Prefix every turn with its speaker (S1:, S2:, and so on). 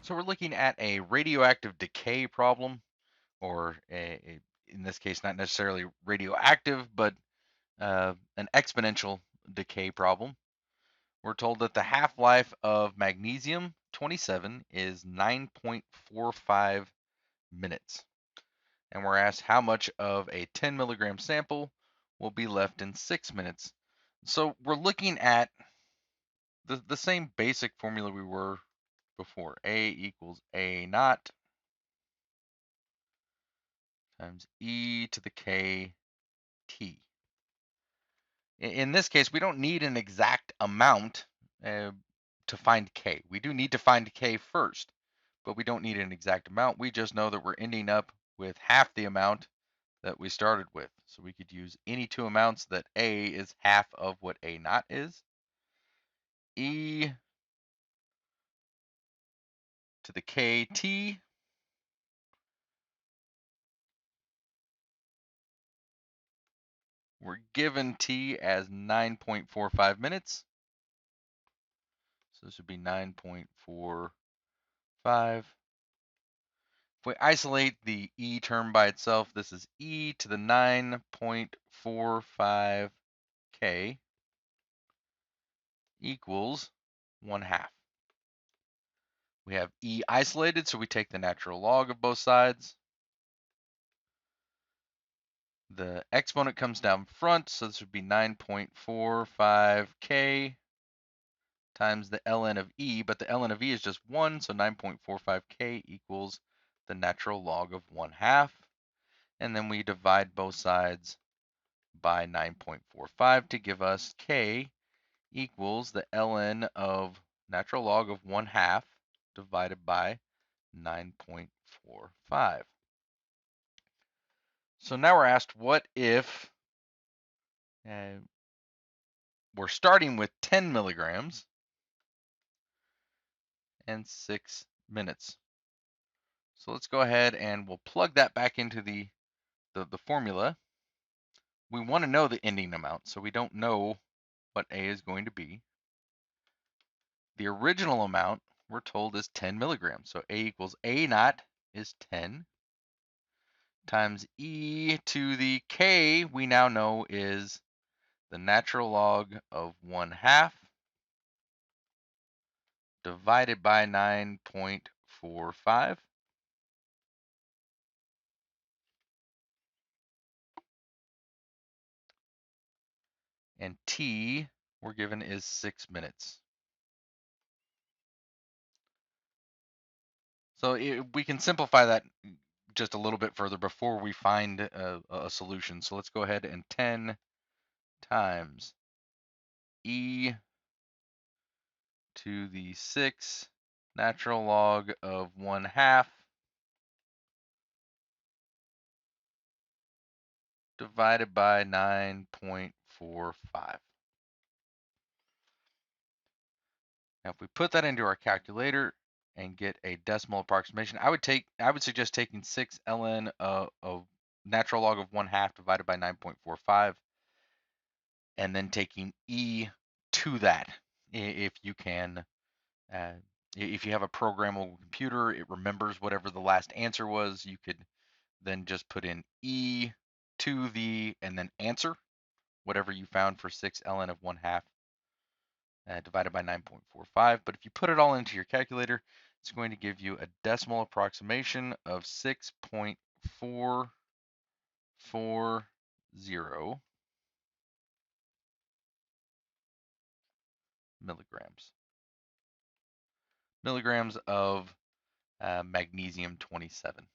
S1: So we're looking at a radioactive decay problem, or in this case, not necessarily radioactive, but an exponential decay problem. We're told that the half-life of magnesium 27 is 9.45 minutes. And we're asked how much of a 10 milligram sample will be left in 6 minutes. So we're looking at the same basic formula we were before. A equals A naught times e to the k t. In this case, we don't need an exact amount uh, to find k. We do need to find k first, but we don't need an exact amount. We just know that we're ending up with half the amount that we started with. So we could use any two amounts that a is half of what a naught is. E to the kt. We're given t as 9.45 minutes. So this would be 9.45. If we isolate the e term by itself, this is e to the 9.45 k equals 1/2. We have e isolated, so we take the natural log of both sides. The exponent comes down front, so this would be 9.45 k times the ln of e, but the ln of e is just 1, so 9.45 k equals the natural log of 1/2. And then we divide both sides by 9.45 to give us k equals the ln of natural log of 1/2 divided by 9.45. So now we're asked, what if we're starting with 10 milligrams and 6 minutes. So let's go ahead and we'll plug that back into the formula. We want to know the ending amount, so we don't know what A is going to be. The original amount we're told is 10 milligrams. So A equals A naught is 10 times e to the k we now know is the natural log of 1/2 divided by 9.45. And t we're given is 6 minutes. So we can simplify that just a little bit further before we find a solution. So let's go ahead and 10 times e to the 6 natural log of 1/2 divided by 9.45. Now, if we put that into our calculator and get a decimal approximation, I would suggest taking 6 ln of natural log of 1/2 divided by 9.45, and then taking e to that. If you can, if you have a programmable computer, it remembers whatever the last answer was. You could then just put in e to the and then answer whatever you found for 6 ln of 1/2 divided by 9.45. But if you put it all into your calculator, it's going to give you a decimal approximation of 6.440 milligrams of magnesium 27.